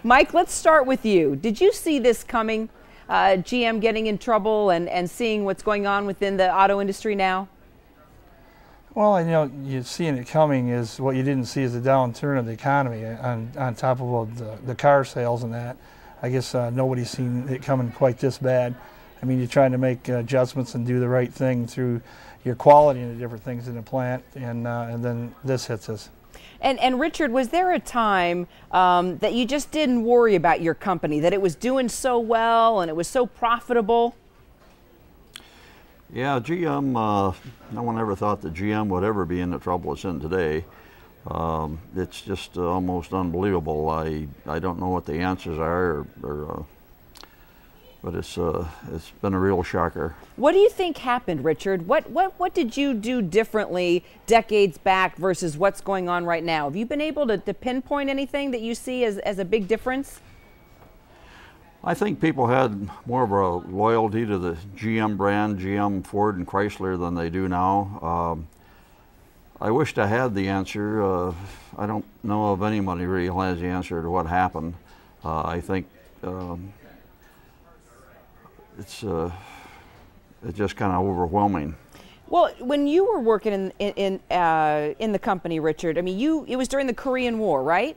Mike, let's start with you. Did you see this coming, GM getting in trouble and seeing what's going on within the auto industry now? Well, you're seeing it coming is what you didn't see is the downturn of the economy on top of the car sales and that. I guess nobody's seen it coming quite this bad. I mean, you're trying to make adjustments and do the right thing through your quality and the different things in the plant, and then this hits us. And Richard, was there a time that you just didn't worry about your company, that it was doing so well and it was so profitable? Yeah, GM, no one ever thought that GM would ever be in the trouble it's in today. It's just almost unbelievable. I don't know what the answers are, but it's been a real shocker. What do you think happened, Richard? What did you do differently decades back versus what's going on right now? Have you been able to pinpoint anything that you see as a big difference? I think people had more of a loyalty to the GM brand, GM, Ford, and Chrysler than they do now. I wished I had the answer. I don't know of anybody really who has the answer to what happened. I think it's just kind of overwhelming. Well, when you were working in the company, Richard, I mean, it was during the Korean War, right?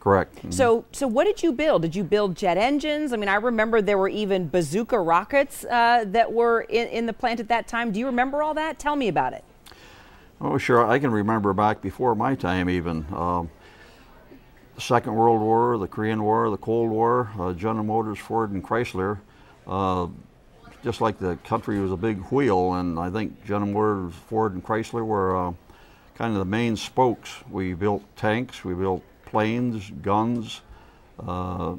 Correct. Mm-hmm. So what did you build? Did you build jet engines? I mean, I remember there were even bazooka rockets that were in the plant at that time. Do you remember all that? Tell me about it. Oh, sure. I can remember back before my time even. The Second World War, the Korean War, the Cold War, General Motors, Ford, and Chrysler. Just like the country was a big wheel, and I think General Motors, Ford, and Chrysler were kind of the main spokes. We built tanks, we built planes, guns, right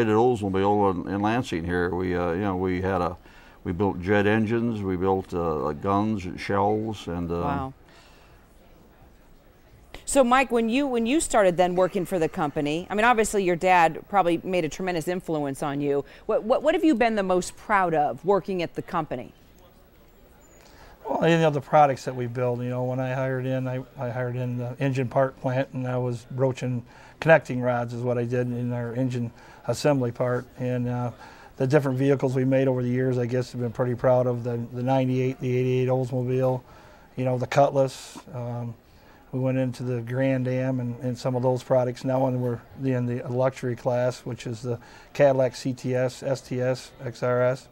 at Oldsmobile in Lansing here. We built jet engines, we built guns, shells, and wow. So Mike, when you started then working for the company, I mean, obviously your dad probably made a tremendous influence on you. What have you been the most proud of working at the company? Well, the products that we build. When I hired in, I hired in the engine part plant, and I was broaching connecting rods is what I did in our engine assembly part. And the different vehicles we made over the years, I guess, have been pretty proud of the 98, the 88 Oldsmobile, the Cutlass. We went into the Grand Am and some of those products. Now we're in the luxury class, which is the Cadillac CTS, STS, XRS.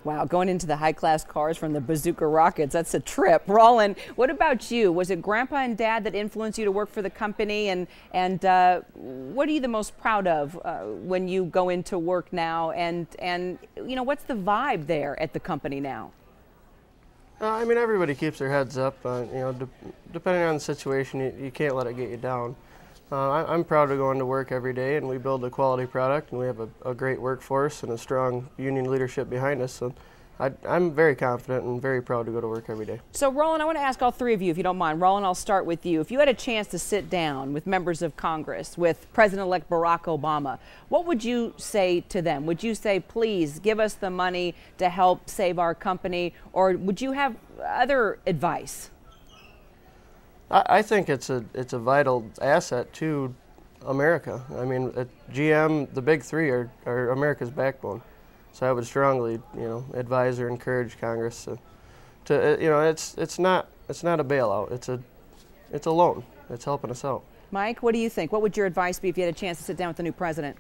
Wow, going into the high-class cars from the bazooka rockets, that's a trip. Roland, what about you? Was it Grandpa and Dad that influenced you to work for the company? And what are you the most proud of when you go into work now? And what's the vibe there at the company now? I mean, everybody keeps their heads up. Depending on the situation, you can't let it get you down. I'm proud to go into work every day, and we build a quality product, and we have a great workforce and a strong union leadership behind us. So I'm very confident and very proud to go to work every day. So Roland, I want to ask all three of you, if you don't mind. Roland, I'll start with you. If you had a chance to sit down with members of Congress, with President-elect Barack Obama, what would you say to them? Would you say, please give us the money to help save our company, or would you have other advice? I think it's a vital asset to America. I mean, at GM, the big three are America's backbone. So I would strongly, advise or encourage Congress to it's not a bailout. It's a loan. It's helping us out. Mike, what do you think? What would your advice be if you had a chance to sit down with the new president?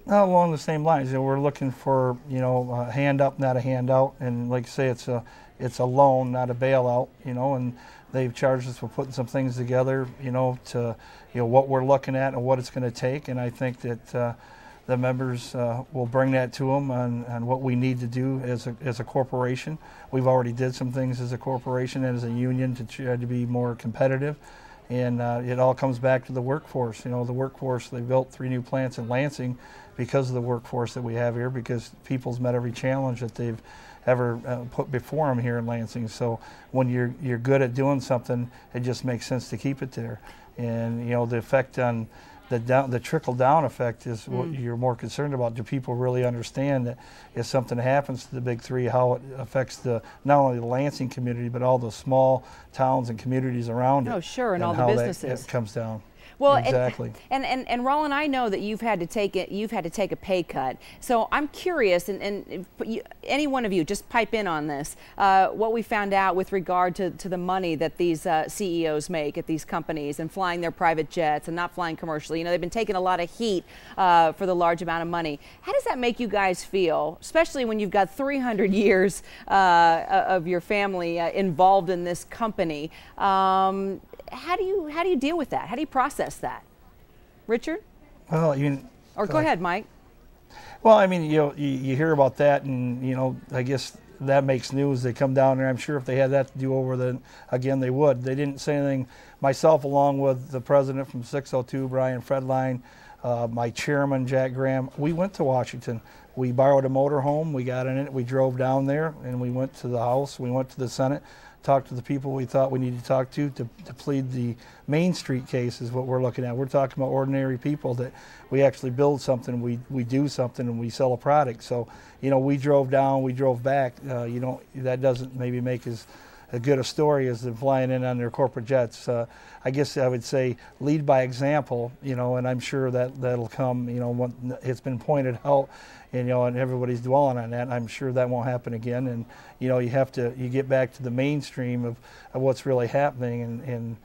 Along the same lines, we're looking for a hand up, not a handout, and like I say, it's a loan, not a bailout. And they've charged us for putting some things together, to what we're looking at and what it's going to take, and I think that the members will bring that to them on what we need to do as a corporation. We've already did some things as a corporation and as a union to try to be more competitive. And it all comes back to the workforce. The workforce, they built 3 new plants in Lansing because of the workforce that we have here, because people's met every challenge that they've ever put before them here in Lansing. So when you're good at doing something, it just makes sense to keep it there. And the effect on the trickle-down effect is what you're more concerned about. Do people really understand that if something happens to the big three, how it affects not only the Lansing community, but all the small towns and communities around it? Oh, sure, and all the how businesses. It comes down. Well, exactly. And Roland, I know that you've had to take a pay cut. So I'm curious, and any one of you just pipe in on this. What we found out with regard to the money that these CEOs make at these companies and flying their private jets and not flying commercially. You know, they've been taking a lot of heat for the large amount of money. How does that make you guys feel, especially when you've got 300 years of your family involved in this company? How do you deal with that? How do you process that, Richard? Well, or go ahead, Mike. Well, I mean, you hear about that, and I guess that makes news. They come down there. I'm sure if they had that to do over, then again they would. They didn't say anything. Myself, along with the president from 602, Brian Fredline, my chairman Jack Graham, we went to Washington. We borrowed a motorhome. We got in it. We drove down there, and we went to the House. We went to the Senate. Talk to the people we thought we needed to talk to plead the Main Street case is what we're looking at. We're talking about ordinary people that we actually build something, we do something, and we sell a product. So, we drove down, we drove back. That doesn't maybe make as good a story as them flying in on their corporate jets. I guess I would say lead by example, and I'm sure that'll come, when it's been pointed out, and everybody's dwelling on that. I'm sure that won't happen again. And, you get back to the mainstream of what's really happening, and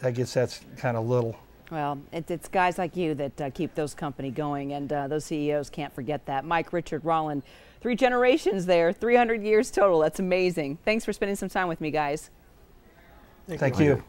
I guess that's kind of little. Well, it's guys like you that keep those company going, and those CEOs can't forget that. Mike, Richard, Roland, 3 generations there, 300 years total. That's amazing. Thanks for spending some time with me, guys. Thank you.